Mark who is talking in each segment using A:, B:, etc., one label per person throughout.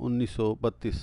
A: 1932।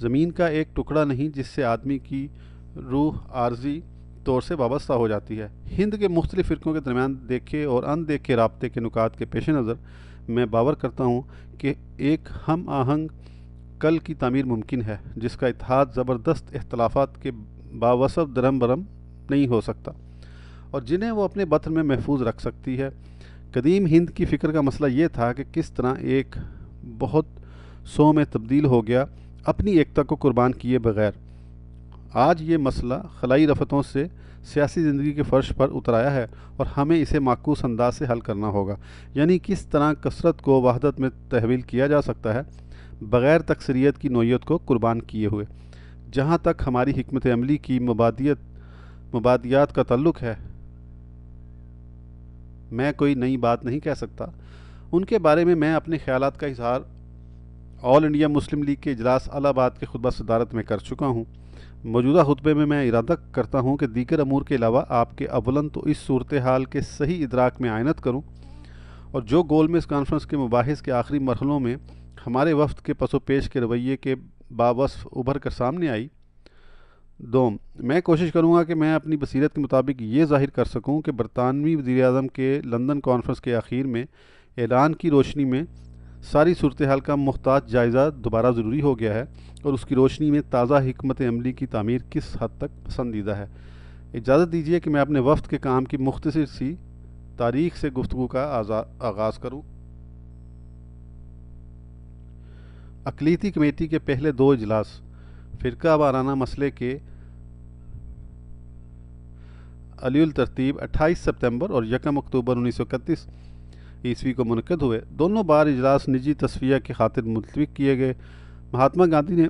A: زمین کا ایک ٹکڑا نہیں جس سے آدمی کی روح عارضی طور سے وابستہ ہو جاتی ہے۔ ہند کے مختلف فرقوں کے درمیان دیکھے اور ان دیکھے رابطے کے نکات کے پیش نظر میں باور کرتا ہوں کہ ایک ہم آہنگ کل کی تعمیر ممکن ہے جس کا اتحاد زبردست اختلافات کے باوصف درہم برہم نہیں ہو سکتا اور جنہیں وہ اپنے بطن میں محفوظ رکھ سکتی ہے۔ قدیم ہند کی فکر کا مسئلہ یہ تھا کہ کس طرح ایک بہت سو میں تبدیل ہو گیا اپنی ایکتا کو قربان کیے بغیر۔ آج یہ مسئلہ خلائی رفتوں سے سیاسی زندگی کے فرش پر اتر آیا ہے اور ہمیں اسے معکوس انداز سے حل کرنا ہوگا، یعنی کس طرح کثرت کو وحدت میں تحویل کیا جا سکتا ہے بغیر تکثریت کی نوعیت کو قربان کیے ہوئے۔ جہاں تک ہماری حکمت عملی کی مبادیات کا تعلق ہے، میں کوئی نئی بات نہیں کہہ سکتا۔ ان کے بارے میں اپنے خیالات کا اظہار آل انڈیا مسلم لیگ کے اجلاس الہ آباد کے خطبہ صدارت میں کر چکا ہوں۔ موجودہ خطبے میں ارادہ کرتا ہوں کہ دیگر امور کے علاوہ آپ کے اولاً تو اس صورتحال کے صحیح ادراک میں آئینت کروں اور جو گول میز کانفرنس کے مباحث کے آخری مرحلوں میں ہمارے وفد کے پس و پیش کے رویے کے باوصف ابھر کر سامنے آئی۔ دوم، میں کوشش کروں گا کہ میں اپنی بصیرت کے مطابق یہ ظاہر کر سکوں کہ برطانوی وزیر اعظم کے لندن کانفرنس کے آخر میں اعلان کی روشنی میں ساری صورتحال کا محتاط جائزہ دوبارہ ضروری ہو گیا ہے اور اس کی روشنی میں تازہ حکمت عملی کی تعمیر کس حد تک پسندیدہ ہے۔ اجازت دیجیے کہ میں اپنے وفد کے کام کی مختصر سی تاریخ سے گفتگو کا آغاز کروں۔ اقلیتی کمیٹی کے پہلے دو اجلاس فرقہ وارانہ مسئلے کے علی الترتیب 28 سپتمبر اور 1 اکتوبر 1931 عیسوی کو منعقد ہوئے۔ دونوں بار اجلاس نجی تصفیہ کی خاطر ملتوی کیے گئے۔ مہاتما گاندھی نے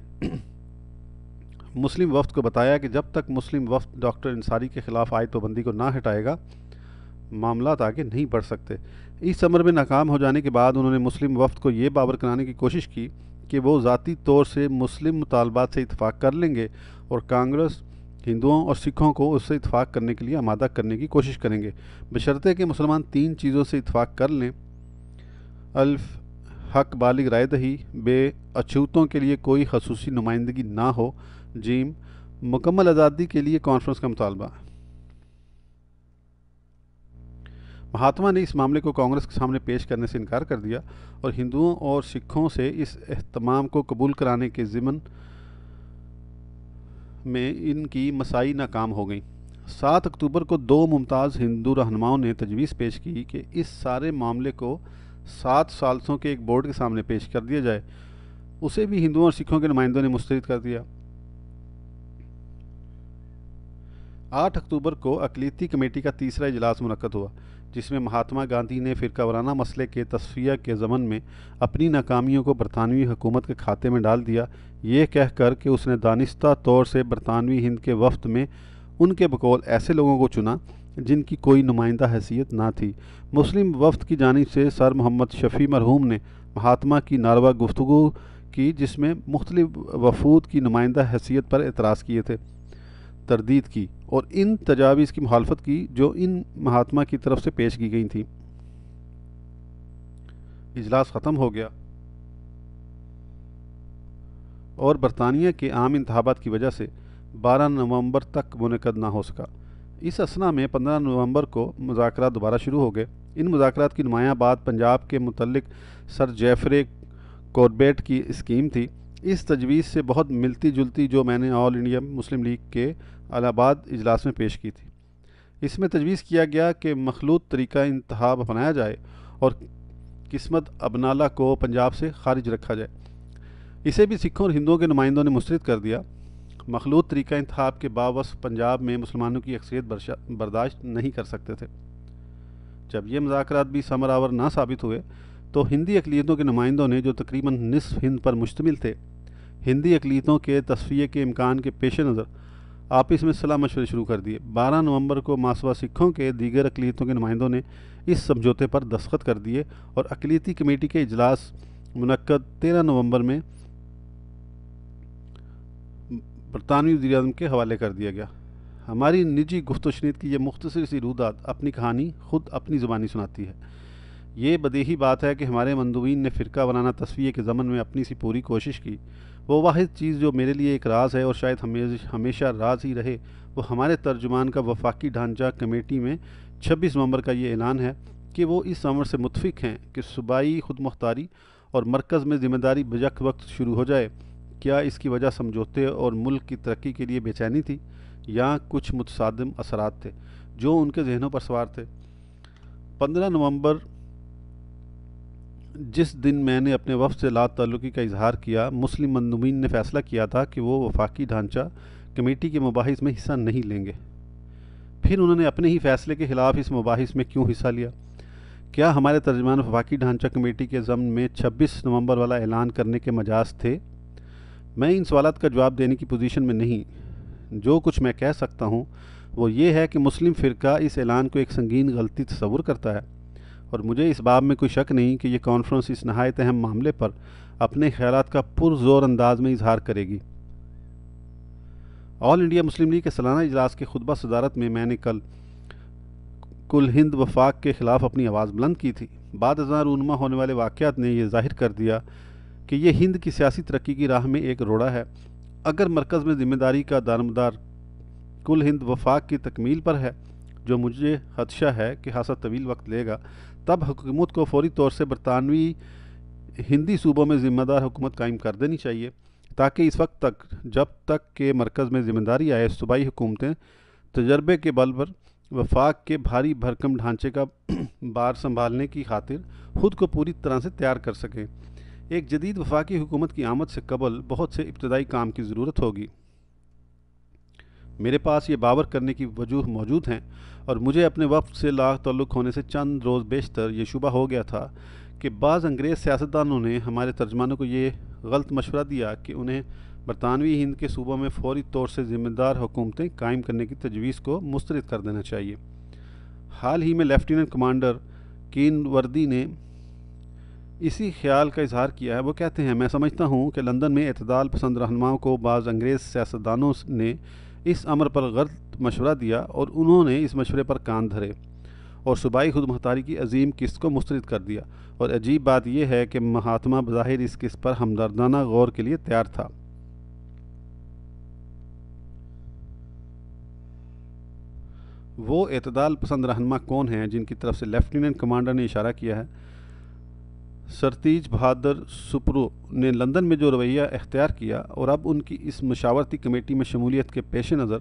A: مسلم وفد کو بتایا کہ جب تک مسلم وفد ڈاکٹر انصاری کے خلاف عائد پابندی کو نہ ہٹائے گا معاملات آگے نہیں بڑھ سکتے۔ اس امر میں ناکام ہو جانے کے بعد انہوں نے مسلم وفد کو یہ باور کرانے کی کوشش کی کہ وہ ذاتی طور سے مسلم مطالبات سے اتفاق کر لیں گے اور کانگریس ہندوؤں اور سکھوں کو اس سے اتفاق کرنے کے لیے آمادہ کرنے کی کوشش کریں گے، بشرطے کہ مسلمان تین چیزوں سے اتفاق کر لیں: الف، حق بالغ رائے دہی، بے، اچھوتوں کے لیے کوئی خصوصی نمائندگی نہ ہو، جیم، مکمل آزادی کے لیے کانفرنس کا مطالبہ۔ مہاتما نے اس معاملے کو کانگریس کے سامنے پیش کرنے سے انکار کر دیا اور ہندوؤں اور سکھوں سے اس اہتمام کو قبول کرانے کے ضمن میں ان کی مساعی ناکام ہو گئیں۔ 7 اکتوبر کو دو ممتاز ہندو رہنماؤں نے تجویز پیش کی کہ اس سارے معاملے کو 7 ثالثوں کے ایک بورڈ کے سامنے پیش کر دیا جائے۔ اسے بھی ہندوؤں اور سکھوں کے نمائندوں نے مسترد کر دیا۔ 8 اکتوبر کو اقلیتی کمیٹی کا تیسرا اجلاس منعقد ہوا جس میں مہاتما گاندھی نے فرقہ وارانہ مسئلے کے تصفیہ کے ضمن میں اپنی ناکامیوں کو برطانوی حکومت کے کھاتے میں ڈال دیا، یہ کہہ کر کہ اس نے دانستہ طور سے برطانوی ہند کے وفد میں ان کے بقول ایسے لوگوں کو چنا جن کی کوئی نمائندہ حیثیت نہ تھی۔ مسلم وفد کی جانب سے سر محمد شفیع مرحوم نے مہاتما کی ناروا گفتگو کی جس میں مختلف وفود کی نمائندہ حیثیت پر اعتراض کیے تھے، تردید کی اور ان تجاویز کی مخالفت کی جو ان مہاتما کی طرف سے پیش کی گئی تھیں۔ اجلاس ختم ہو گیا اور برطانیہ کے عام انتخابات کی وجہ سے 12 نومبر تک منعقد نہ ہو سکا۔ اس اثنا میں 15 نومبر کو مذاکرات دوبارہ شروع ہو گئے۔ ان مذاکرات کی نمایاں بات پنجاب کے متعلق سر جیفرے کوربیٹ کی اسکیم تھی، اس تجویز سے بہت ملتی جلتی جو میں نے آل انڈیا مسلم لیگ کے الہ آباد اجلاس میں پیش کی تھی۔ اس میں تجویز کیا گیا کہ مخلوط طریقہ انتخاب اپنایا جائے اور قسمت ابنالہ کو پنجاب سے خارج رکھا جائے۔ اسے بھی سکھوں اور ہندوؤں کے نمائندوں نے مسترد کر دیا۔ مخلوط طریقہ انتخاب کے باوصف پنجاب میں مسلمانوں کی اکثریت برداشت نہیں کر سکتے تھے۔ جب یہ مذاکرات بھی ثمر آور نہ ثابت ہوئے تو ہندی اقلیتوں کے نمائندوں نے جو تقریباً نصف ہند پر مشتمل تھے، ہندی اقلیتوں کے تصفیے کے امکان کے پیش نظر آپس میں صلاح مشورے شروع کر دیے۔ 12 نومبر کو ماسوا سکھوں کے دیگر اقلیتوں کے نمائندوں نے اس سمجھوتے پر دستخط کر دیے اور اقلیتی کمیٹی کے اجلاس منعقد 13 نومبر میں برطانوی وزیر اعظم کے حوالے کر دیا گیا۔ ہماری نجی گفت و شنید کی یہ مختصر سی رویداد اپنی کہانی خود اپنی زبانی سناتی ہے۔ یہ بدیہی بات ہے کہ ہمارے مندوبین نے فرقہ وارانہ تصفیے کے ضمن میں اپنی سی پوری کوشش کی وہ واحد چیز جو میرے لیے ایک راز ہے اور شاید ہمیشہ راز ہی رہے، وہ ہمارے ترجمان کا وفاقی ڈھانچہ کمیٹی میں 26 نومبر کا یہ اعلان ہے کہ وہ اس امر سے متفق ہیں کہ صوبائی خود مختاری اور مرکز میں ذمہ داری بیک وقت شروع ہو جائے۔ کیا اس کی وجہ سمجھوتے اور ملک کی ترقی کے لیے بے چینی تھی، یا کچھ متصادم اثرات تھے جو ان کے ذہنوں پر سوار تھے؟ 15 نومبر، جس دن میں نے اپنے وفد سے لا تعلقی کا اظہار کیا، مسلم مندوبین نے فیصلہ کیا تھا کہ وہ وفاقی ڈھانچہ کمیٹی کے مباحث میں حصہ نہیں لیں گے۔ پھر انہوں نے اپنے ہی فیصلے کے خلاف اس مباحث میں کیوں حصہ لیا؟ کیا ہمارے ترجمان وفاقی ڈھانچہ کمیٹی کے ضمن میں 26 نومبر والا اعلان کرنے کے مجاز تھے؟ میں ان سوالات کا جواب دینے کی پوزیشن میں نہیں۔ جو کچھ میں کہہ سکتا ہوں وہ یہ ہے کہ مسلم فرقہ اس اعلان کو ایک سنگین غلطی تصور کرتا ہے، اور مجھے اس باب میں کوئی شک نہیں کہ یہ کانفرنس اس نہایت اہم معاملے پر اپنے خیالات کا پرزور انداز میں اظہار کرے گی۔ آل انڈیا مسلم لیگ کے سالانہ اجلاس کے خطبہ صدارت میں نے کل ہند وفاق کے خلاف اپنی آواز بلند کی تھی۔ بعد ازاں رونما ہونے والے واقعات نے یہ ظاہر کر دیا کہ یہ ہند کی سیاسی ترقی کی راہ میں ایک روڑا ہے۔ اگر مرکز میں ذمہ داری کا دارمدار کل ہند وفاق کی تکمیل پر ہے، جو مجھے خدشہ ہے کہ خاصا طویل وقت لے گا، تب حکومت کو فوری طور سے برطانوی ہندی صوبوں میں ذمہ دار حکومت قائم کر دینی چاہیے، تاکہ اس وقت تک جب تک کہ مرکز میں ذمہ داری آئے، صوبائی حکومتیں تجربے کے بل پر وفاق کے بھاری بھرکم ڈھانچے کا بار سنبھالنے کی خاطر خود کو پوری طرح سے تیار کر سکیں۔ ایک جدید وفاقی حکومت کی آمد سے قبل بہت سے ابتدائی کام کی ضرورت ہوگی۔ میرے پاس یہ باور کرنے کی وجوہ موجود ہیں، اور مجھے اپنے وفد سے لا تعلق ہونے سے چند روز بیشتر یہ شبہ ہو گیا تھا کہ بعض انگریز سیاستدانوں نے ہمارے ترجمانوں کو یہ غلط مشورہ دیا کہ انہیں برطانوی ہند کے صوبوں میں فوری طور سے ذمہ دار حکومتیں قائم کرنے کی تجویز کو مسترد کر دینا چاہیے۔ حال ہی میں لیفٹیننٹ کمانڈر کین وردی نے اسی خیال کا اظہار کیا ہے۔ وہ کہتے ہیں، میں سمجھتا ہوں کہ لندن میں اعتدال پسند رہنماؤں کو بعض انگریز سیاستدانوں نے اس امر پر غلط مشورہ دیا، اور انہوں نے اس مشورے پر کان دھرے اور صوبائی خود مختاری کی عظیم قسط کو مسترد کر دیا۔ اور عجیب بات یہ ہے کہ مہاتما بظاہر اس قسط پر ہمدردانہ غور کے لیے تیار تھا۔ وہ اعتدال پسند رہنما کون ہیں جن کی طرف سے لیفٹیننٹ کمانڈر نے اشارہ کیا ہے؟ سر تیج بہادر سپرو نے لندن میں جو رویہ اختیار کیا، اور اب ان کی اس مشاورتی کمیٹی میں شمولیت کے پیش نظر،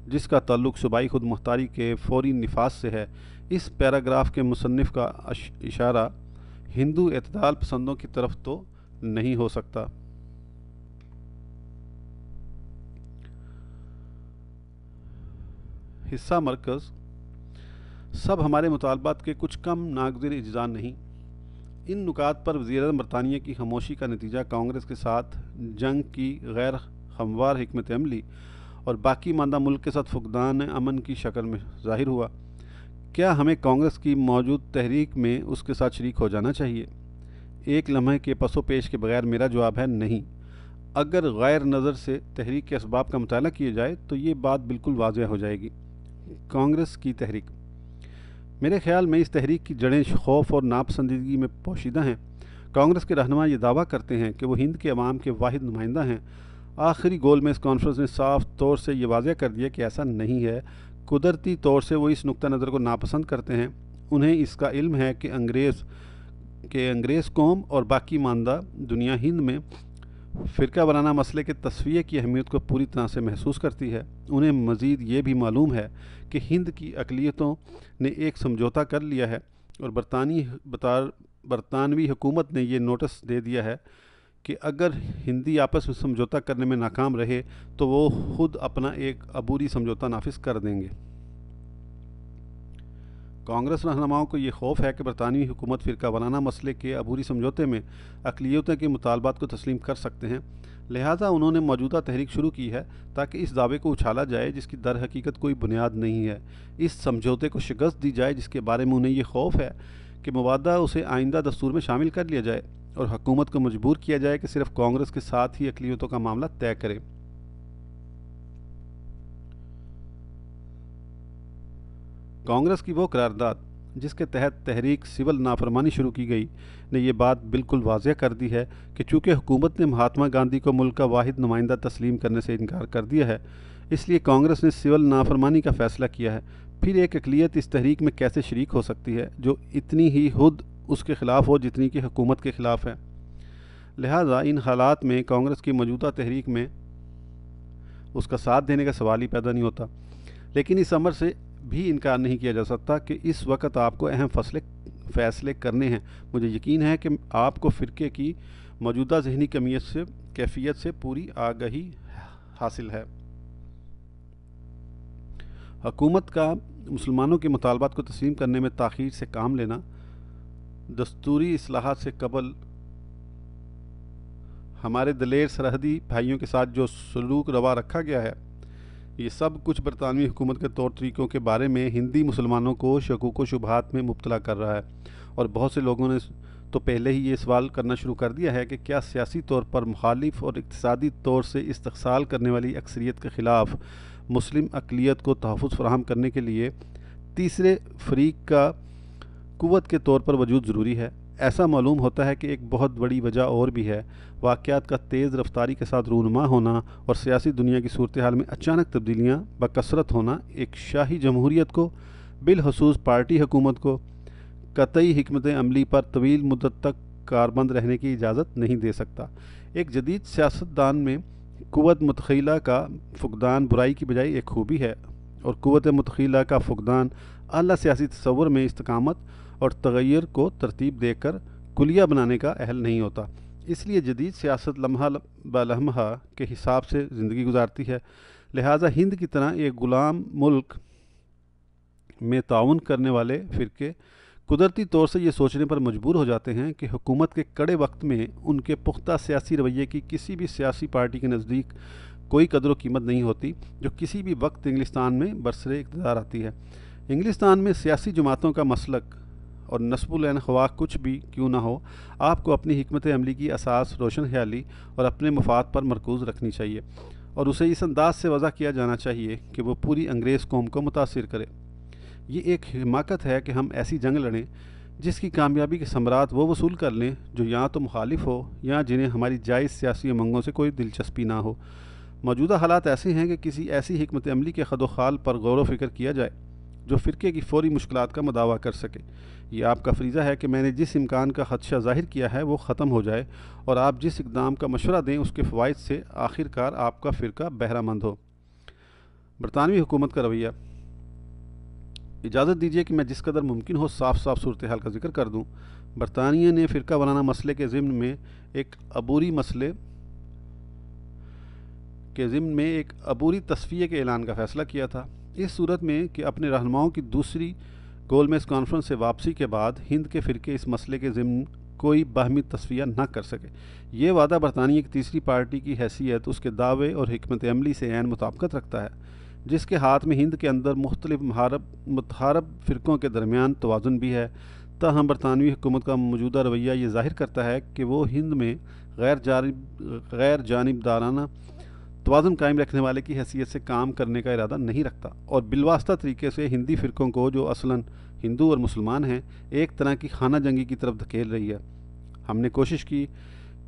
A: جس کا تعلق صوبائی خود مختاری کے فوری نفاذ سے ہے، اس پیراگراف کے مصنف کا اشارہ ہندو اعتدال پسندوں کی طرف تو نہیں ہو سکتا۔ حصہ مرکز سب ہمارے مطالبات کے کچھ کم ناگزیر اجزاء نہیں۔ ان نکات پر وزیر اعظم برطانیہ کی خاموشی کا نتیجہ کانگریس کے ساتھ جنگ کی غیر ہموار حکمت عملی اور باقی ماندہ ملک کے ساتھ فقدان امن کی شکل میں ظاہر ہوا۔ کیا ہمیں کانگریس کی موجود تحریک میں اس کے ساتھ شریک ہو جانا چاہیے؟ ایک لمحے کے پس و پیش کے بغیر میرا جواب ہے نہیں۔ اگر غیر نظر سے تحریک کے اسباب کا مطالعہ کیا جائے تو یہ بات بالکل واضح ہو جائے گی۔ کانگریس کی تحریک، میرے خیال میں اس تحریک کی جڑیں خوف اور ناپسندیدگی میں پوشیدہ ہیں۔ کانگریس کے رہنما یہ دعویٰ کرتے ہیں کہ وہ ہند کے عوام کے واحد نمائندہ ہیں۔ آخری گول میں اس کانفرنس نے صاف طور سے یہ واضح کر دیا کہ ایسا نہیں ہے۔ قدرتی طور سے وہ اس نقطہ نظر کو ناپسند کرتے ہیں۔ انہیں اس کا علم ہے کہ انگریز قوم اور باقی ماندہ دنیا ہند میں فرقہ وارانہ مسئلے کے تصفیے کی اہمیت کو پوری طرح سے محسوس کرتی ہے۔ انہیں مزید یہ بھی معلوم ہے کہ ہند کی اقلیتوں نے ایک سمجھوتا کر لیا ہے، اور برطانوی حکومت نے یہ نوٹس دے دیا ہے کہ اگر ہندی آپس میں سمجھوتا کرنے میں ناکام رہے تو وہ خود اپنا ایک عبوری سمجھوتا نافذ کر دیں گے۔ کانگریس رہنماؤں کو یہ خوف ہے کہ برطانوی حکومت فرقہ وارانہ مسئلے کے عبوری سمجھوتے میں اقلیتوں کے مطالبات کو تسلیم کر سکتے ہیں، لہٰذا انہوں نے موجودہ تحریک شروع کی ہے تاکہ اس دعوے کو اچھالا جائے جس کی در حقیقت کوئی بنیاد نہیں ہے، اس سمجھوتے کو شکست دی جائے جس کے بارے میں انہیں یہ خوف ہے کہ مبادہ اسے آئندہ دستور میں شامل کر لیا جائے، اور حکومت کو مجبور کیا جائے کہ صرف کانگریس کے ساتھ ہی اقلیتوں کا معاملہ طے کرے۔ کانگریس کی وہ قرارداد جس کے تحت تحریک سول نافرمانی شروع کی گئی نے یہ بات بالکل واضح کر دی ہے کہ چونکہ حکومت نے مہاتما گاندھی کو ملک کا واحد نمائندہ تسلیم کرنے سے انکار کر دیا ہے، اس لیے کانگریس نے سول نافرمانی کا فیصلہ کیا ہے۔ پھر ایک اقلیت اس تحریک میں کیسے شریک ہو سکتی ہے جو اتنی ہی خود اس کے خلاف ہو جتنی کہ حکومت کے خلاف ہے؟ لہٰذا ان حالات میں کانگریس کی موجودہ تحریک میں اس کا ساتھ دینے کا سوال ہی پیدا نہیں ہوتا۔ لیکن اس امر سے بھی انکار نہیں کیا جا سکتا کہ اس وقت آپ کو اہم فیصلے کرنے ہیں۔ مجھے یقین ہے کہ آپ کو فرقے کی موجودہ ذہنی کیفیت سے پوری آگاہی حاصل ہے۔ حکومت کا مسلمانوں کے مطالبات کو تسلیم کرنے میں تاخیر سے کام لینا، دستوری اصلاحات سے قبل ہمارے دلیر سرحدی بھائیوں کے ساتھ جو سلوک روا رکھا گیا ہے، یہ سب کچھ برطانوی حکومت کے طور طریقوں کے بارے میں ہندی مسلمانوں کو شکوک و شبہات میں مبتلا کر رہا ہے، اور بہت سے لوگوں نے تو پہلے ہی یہ سوال کرنا شروع کر دیا ہے کہ کیا سیاسی طور پر مخالف اور اقتصادی طور سے استحصال کرنے والی اکثریت کے خلاف مسلم اقلیت کو تحفظ فراہم کرنے کے لیے تیسرے فریق کا قوت کے طور پر وجود ضروری ہے؟ ایسا معلوم ہوتا ہے کہ ایک بہت بڑی وجہ اور بھی ہے۔ واقعات کا تیز رفتاری کے ساتھ رونما ہونا اور سیاسی دنیا کی صورتحال میں اچانک تبدیلیاں بکثرت ہونا ایک شاہی جمہوریت کو، بالخصوص پارٹی حکومت کو، قطعی حکمت عملی پر طویل مدت تک کاربند رہنے کی اجازت نہیں دے سکتا۔ ایک جدید سیاستدان میں قوت متخیلہ کا فقدان برائی کی بجائے ایک خوبی ہے، اور قوت متخیلہ کا فقدان اعلیٰ سیاسی تصور میں استقامت اور تغیر کو ترتیب دے کر کلیہ بنانے کا اہل نہیں ہوتا۔ اس لیے جدید سیاست لمحہ بہ لمحہ کے حساب سے زندگی گزارتی ہے۔ لہٰذا ہند کی طرح ایک غلام ملک میں تعاون کرنے والے فرقے قدرتی طور سے یہ سوچنے پر مجبور ہو جاتے ہیں کہ حکومت کے کڑے وقت میں ان کے پختہ سیاسی رویے کی کسی بھی سیاسی پارٹی کے نزدیک کوئی قدر و قیمت نہیں ہوتی جو کسی بھی وقت انگلستان میں برسر اقتدار آتی ہے۔ انگلستان میں سیاسی جماعتوں کا مسلک اور نصب العین خواہ کچھ بھی کیوں نہ ہو، آپ کو اپنی حکمت عملی کی اساس روشن خیالی اور اپنے مفاد پر مرکوز رکھنی چاہیے، اور اسے اس انداز سے وضع کیا جانا چاہیے کہ وہ پوری انگریز قوم کو متاثر کرے۔ یہ ایک حماقت ہے کہ ہم ایسی جنگ لڑیں جس کی کامیابی کے ثمرات وہ وصول کر لیں جو یا تو مخالف ہو یا جنہیں ہماری جائز سیاسی امنگوں سے کوئی دلچسپی نہ ہو۔ موجودہ حالات ایسے ہیں کہ کسی ایسی حکمت عملی کے خد و خال پر غور و فکر کیا جائے جو فرقے کی فوری مشکلات کا مداوع کر سکے۔ یہ آپ کا فریضہ ہے کہ میں نے جس امکان کا خدشہ ظاہر کیا ہے وہ ختم ہو جائے، اور آپ جس اقدام کا مشورہ دیں اس کے فوائد سے آخر کار آپ کا فرقہ بہرہ مند ہو۔ برطانوی حکومت کا رویہ۔ اجازت دیجیے کہ میں جس قدر ممکن ہو صاف صورتحال کا ذکر کر دوں۔ برطانیہ نے فرقہ وارانہ مسئلے کے ضمن میں ایک عبوری تصفیے کے اعلان کا فیصلہ کیا تھا، اس صورت میں کہ اپنے رہنماؤں کی دوسری گول میز کانفرنس سے واپسی کے بعد ہند کے فرقے اس مسئلے کے ضمن کوئی باہمی تصفیہ نہ کر سکے۔ یہ وعدہ برطانیہ کی تیسری پارٹی کی حیثیت اس کے دعوے اور حکمت عملی سے عین مطابقت رکھتا ہے، جس کے ہاتھ میں ہند کے اندر مختلف متحارب فرقوں کے درمیان توازن بھی ہے۔ تاہم برطانوی حکومت کا موجودہ رویہ یہ ظاہر کرتا ہے کہ وہ ہند میں غیر جانبدارانہ توازن قائم رکھنے والے کی حیثیت سے کام کرنے کا ارادہ نہیں رکھتا، اور بالواسطہ طریقے سے ہندی فرقوں کو جو اصلاً ہندو اور مسلمان ہیں ایک طرح کی خانہ جنگی کی طرف دھکیل رہی ہے۔ ہم نے کوشش کی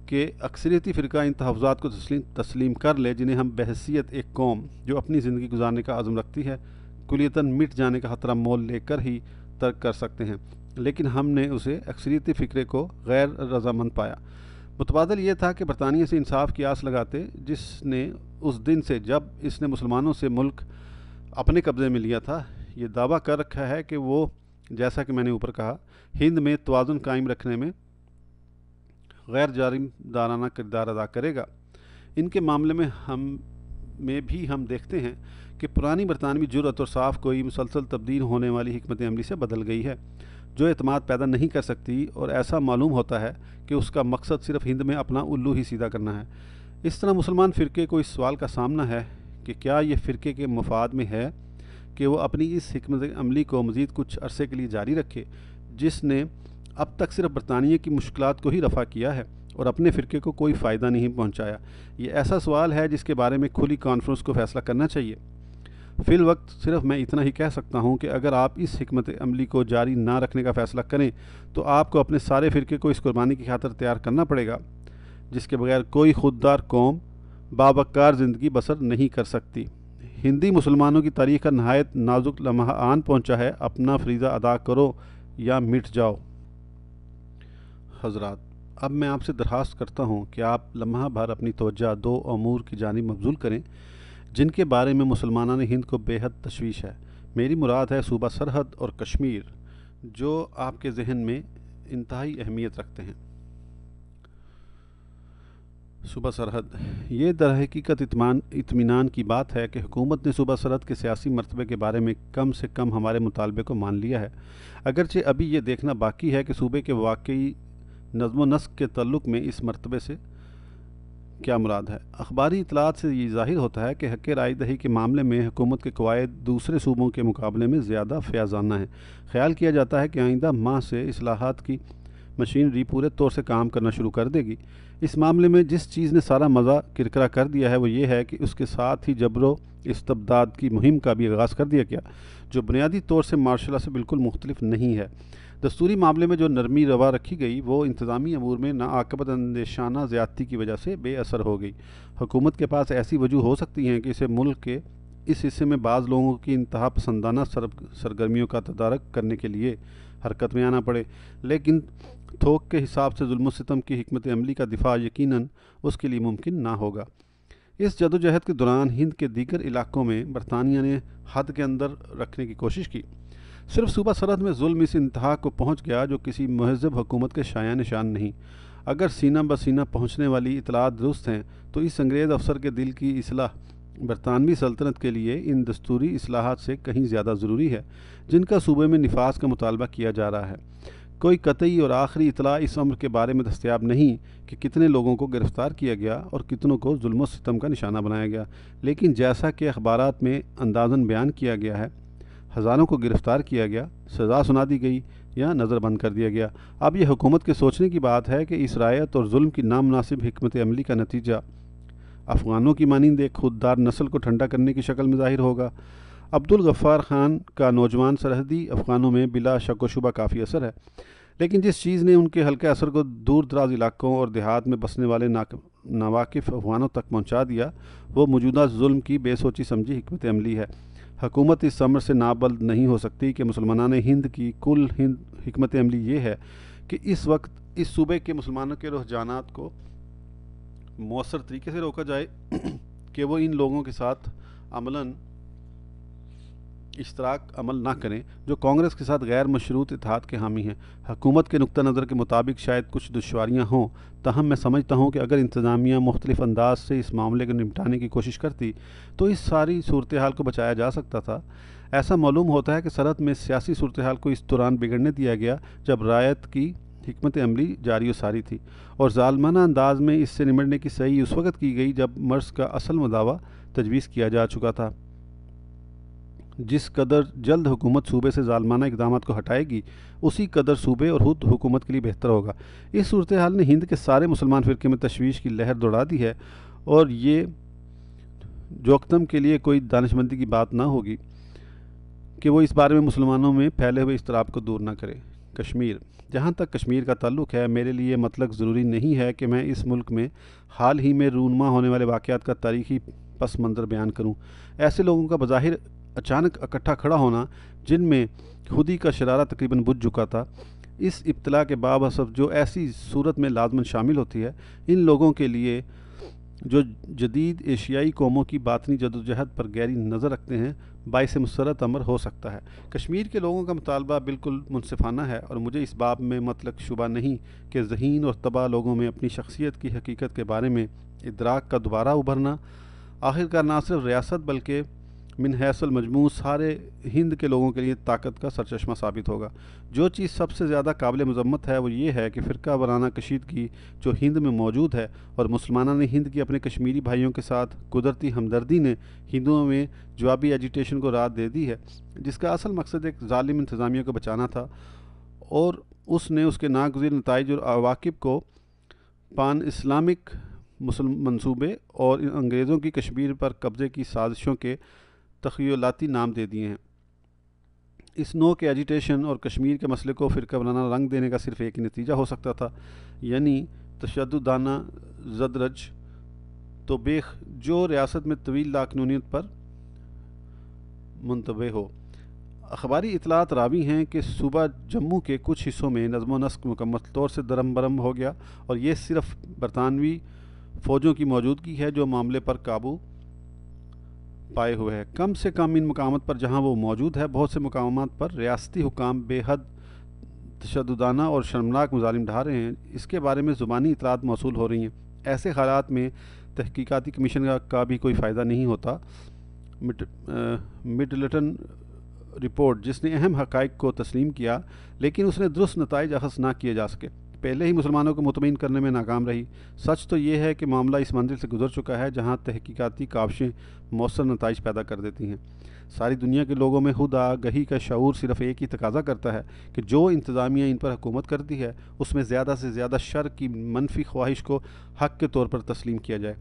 A: کہ اکثریتی فرقہ ان تحفظات کو تسلیم کر لے جنہیں ہم بحیثیت ایک قوم جو اپنی زندگی گزارنے کا عزم رکھتی ہے کلیتاً مٹ جانے کا خطرہ مول لے کر ہی ترک کر سکتے ہیں، لیکن ہم نے اسے اکثریتی فکرے کو غیر رضامند پایا۔ متبادل یہ تھا کہ برطانیہ سے انصاف کی آس لگاتے، جس نے اس دن سے جب اس نے مسلمانوں سے ملک اپنے قبضے میں لیا تھا یہ دعویٰ کر رکھا ہے کہ وہ، جیسا کہ میں نے اوپر کہا، ہند میں توازن قائم رکھنے میں غیر جانبدارانہ کردار ادا کرے گا۔ ان کے معاملے میں بھی ہم دیکھتے ہیں کہ پرانی برطانوی جرأت اور صاف گوئی مسلسل تبدیل ہونے والی حکمت عملی سے بدل گئی ہے، جو اعتماد پیدا نہیں کر سکتی، اور ایسا معلوم ہوتا ہے کہ اس کا مقصد صرف ہند میں اپنا الو ہی سیدھا کرنا ہے۔ اس طرح مسلمان فرقے کو اس سوال کا سامنا ہے کہ کیا یہ فرقے کے مفاد میں ہے کہ وہ اپنی اس حکمت عملی کو مزید کچھ عرصے کے لیے جاری رکھے جس نے اب تک صرف برطانیہ کی مشکلات کو ہی رفع کیا ہے اور اپنے فرقے کو کوئی فائدہ نہیں پہنچایا۔ یہ ایسا سوال ہے جس کے بارے میں کھلی کانفرنس کو فیصلہ کرنا چاہیے۔ فی الوقت صرف میں اتنا ہی کہہ سکتا ہوں کہ اگر آپ اس حکمت عملی کو جاری نہ رکھنے کا فیصلہ کریں تو آپ کو اپنے سارے فرقے کو اس قربانی کی خاطر تیار کرنا پڑے گا جس کے بغیر کوئی خوددار قوم باوقار زندگی بسر نہیں کر سکتی۔ ہندی مسلمانوں کی تاریخ کا نہایت نازک لمحہ آن پہنچا ہے، اپنا فریضہ ادا کرو یا مٹ جاؤ۔ حضرات، اب میں آپ سے درخواست کرتا ہوں کہ آپ لمحہ بھر اپنی توجہ دو امور کی جانب مبذول کریں جن کے بارے میں مسلمانان ہند کو بے حد تشویش ہے۔ میری مراد ہے صوبہ سرحد اور کشمیر، جو آپ کے ذہن میں انتہائی اہمیت رکھتے ہیں۔ صوبہ سرحد، یہ در حقیقت اطمینان کی بات ہے کہ حکومت نے صوبہ سرحد کے سیاسی مرتبے کے بارے میں کم سے کم ہمارے مطالبے کو مان لیا ہے، اگرچہ ابھی یہ دیکھنا باقی ہے کہ صوبے کے واقعی نظم و نسق کے تعلق میں اس مرتبے سے کیا مراد ہے۔ اخباری اطلاعات سے یہ ظاہر ہوتا ہے کہ حق رائے دہی کے معاملے میں حکومت کے قواعد دوسرے صوبوں کے مقابلے میں زیادہ فیاضانہ ہیں۔ خیال کیا جاتا ہے کہ آئندہ ماہ سے اصلاحات کی مشینری پورے طور سے کام کرنا شروع کر دے گی۔ اس معاملے میں جس چیز نے سارا مزہ کرکرا کر دیا ہے وہ یہ ہے کہ اس کے ساتھ ہی جبر و استبداد کی مہم کا بھی آغاز کر دیا گیا، جو بنیادی طور سے مارشل لا سے بالکل مختلف نہیں ہے۔ دستوری معاملے میں جو نرمی روا رکھی گئی وہ انتظامی امور میں ناعاقبت اندیشانہ زیادتی کی وجہ سے بے اثر ہو گئی۔ حکومت کے پاس ایسی وجوہ ہو سکتی ہیں کہ اسے ملک کے اس حصے میں بعض لوگوں کی انتہا پسندانہ سرگرمیوں کا تدارک کرنے کے لیے حرکت میں آنا پڑے، لیکن تھوک کے حساب سے ظلم و ستم کی حکمت عملی کا دفاع یقیناً اس کے لیے ممکن نہ ہوگا۔ اس جدوجہد کے دوران ہند کے دیگر علاقوں میں برطانیہ نے حد کے اندر رکھنے کی کوشش کی۔ صرف صوبہ سرحد میں ظلم اس انتہا کو پہنچ گیا جو کسی مہذب حکومت کے شایان نشان نہیں۔ اگر سینہ بسینہ پہنچنے والی اطلاعات درست ہیں تو اس انگریز افسر کے دل کی اصلاح برطانوی سلطنت کے لیے ان دستوری اصلاحات سے کہیں زیادہ ضروری ہے جن کا صوبے میں نفاذ کا مطالبہ کیا جا رہا ہے۔ کوئی قطعی اور آخری اطلاع اس امر کے بارے میں دستیاب نہیں کہ کتنے لوگوں کو گرفتار کیا گیا اور کتنوں کو ظلم و ستم کا نشانہ بنایا گیا، لیکن جیسا کہ اخبارات میں اندازاً بیان کیا گیا ہے، ہزاروں کو گرفتار کیا گیا، سزا سنا دی گئی یا نظر بند کر دیا گیا۔ اب یہ حکومت کے سوچنے کی بات ہے کہ اس رعایت اور ظلم کی نامناسب حکمت عملی کا نتیجہ افغانوں کی مانند ایک خوددار نسل کو ٹھنڈا کرنے کی شکل میں ظاہر ہوگا۔ عبدالغفار خان کا نوجوان سرحدی افغانوں میں بلا شک و شبہ کافی اثر ہے، لیکن جس چیز نے ان کے ہلکے اثر کو دور دراز علاقوں اور دیہات میں بسنے والے ناواقف افغانوں تک پہنچا دیا وہ موجودہ ظلم کی بے سوچی سمجھی حکمت عملی ہے۔ حکومت اس امر سے نابلد نہیں ہو سکتی کہ مسلمانان ہند کی کل حکمت عملی یہ ہے کہ اس وقت اس صوبے کے مسلمانوں کے رجحانات کو مؤثر طریقے سے روکا جائے کہ وہ ان لوگوں کے ساتھ عملاً اشتراک عمل نہ کریں جو کانگریس کے ساتھ غیر مشروط اتحاد کے حامی ہیں۔ حکومت کے نقطہ نظر کے مطابق شاید کچھ دشواریاں ہوں، تاہم میں سمجھتا ہوں کہ اگر انتظامیہ مختلف انداز سے اس معاملے کو نمٹانے کی کوشش کرتی تو اس ساری صورتحال کو بچایا جا سکتا تھا۔ ایسا معلوم ہوتا ہے کہ سرحد میں سیاسی صورتحال کو اس دوران بگڑنے دیا گیا جب رعایت کی حکمت عملی جاری و ساری تھی، اور ظالمانہ انداز میں اس سے نمٹنے کی صحیح اس وقت کی گئی جب مرض کا اصل مداوع تجویز کیا جا چکا تھا۔ جس قدر جلد حکومت صوبے سے ظالمانہ اقدامات کو ہٹائے گی اسی قدر صوبے اور خود حکومت کے لیے بہتر ہوگا۔ اس صورتحال نے ہند کے سارے مسلمان فرقے میں تشویش کی لہر دوڑا دی ہے، اور یہ جوختم کے لیے کوئی دانشمندی کی بات نہ ہوگی کہ وہ اس بارے میں مسلمانوں میں پھیلے ہوئے اضطراب کو دور نہ کرے۔ کشمیر، جہاں تک کشمیر کا تعلق ہے، میرے لیے مطلق ضروری نہیں ہے کہ میں اس ملک میں حال ہی میں رونما ہونے والے واقعات کا تاریخی پس منظر بیان کروں۔ ایسے لوگوں کا بظاہر اچانک اکٹھا کھڑا ہونا جن میں خودی کا شرارہ تقریباً بجھ چکا تھا، اس ابتلا کے بابصف جو ایسی صورت میں لازماً شامل ہوتی ہے، ان لوگوں کے لیے جو جدید ایشیائی قوموں کی باطنی جدوجہد پر گہری نظر رکھتے ہیں، باعث مسرت امر ہو سکتا ہے۔ کشمیر کے لوگوں کا مطالبہ بالکل منصفانہ ہے، اور مجھے اس باب میں مطلق شبہ نہیں کہ ذہین اور تباہ لوگوں میں اپنی شخصیت کی حقیقت کے بارے میں ادراک کا دوبارہ ابھرنا آخرکار نہ صرف ریاست بلکہ من حیث المجموع سارے ہند کے لوگوں کے لیے طاقت کا سرچشمہ ثابت ہوگا۔ جو چیز سب سے زیادہ قابل مذمت ہے وہ یہ ہے کہ فرقہ وارانہ کشیدگی جو ہند میں موجود ہے اور مسلمانان ہند کی اپنے کشمیری بھائیوں کے ساتھ قدرتی ہمدردی نے ہندوؤں میں جوابی ایجیٹیشن کو رات دے دی ہے، جس کا اصل مقصد ایک ظالم انتظامیہ کو بچانا تھا، اور اس نے اس کے ناگزیر نتائج اور عواقب کو پان اسلامک منصوبے اور انگریزوں کی کشمیر پر قبضے کی سازشوں کے تخیلاتی نام دے دیے ہیں۔ اس نوع کے ایجیٹیشن اور کشمیر کے مسئلے کو فرقہ وارانہ رنگ دینے کا صرف ایک ہی نتیجہ ہو سکتا تھا، یعنی تشددانہ زدرج توبیخ جو ریاست میں طویل لاقانونیت پر منتبہ ہو۔ اخباری اطلاعات راوی ہیں کہ صوبہ جموں کے کچھ حصوں میں نظم و نسق مکمل طور سے درہم برہم ہو گیا، اور یہ صرف برطانوی فوجوں کی موجودگی ہے جو معاملے پر قابو پائے ہوئے ہے۔ کم سے کم ان مقامات پر جہاں وہ موجود ہے، بہت سے مقامات پر ریاستی حکام بے حد تشددانہ اور شرمناک مظالم ڈھا رہے ہیں۔ اس کے بارے میں زبانی اطلاعات موصول ہو رہی ہیں۔ ایسے حالات میں تحقیقاتی کمیشن کا بھی کوئی فائدہ نہیں ہوتا۔ مڈلٹن رپورٹ، جس نے اہم حقائق کو تسلیم کیا لیکن اس نے درست نتائج اخذ نہ کیے جا سکے، پہلے ہی مسلمانوں کو مطمئن کرنے میں ناکام رہی۔ سچ تو یہ ہے کہ معاملہ اس منزل سے گزر چکا ہے جہاں تحقیقاتی کاوشیں مؤثر نتائج پیدا کر دیتی ہیں۔ ساری دنیا کے لوگوں میں خود آگہی کا شعور صرف ایک ہی تقاضا کرتا ہے کہ جو انتظامیہ ان پر حکومت کرتی ہے اس میں زیادہ سے زیادہ شر کی منفی خواہش کو حق کے طور پر تسلیم کیا جائے۔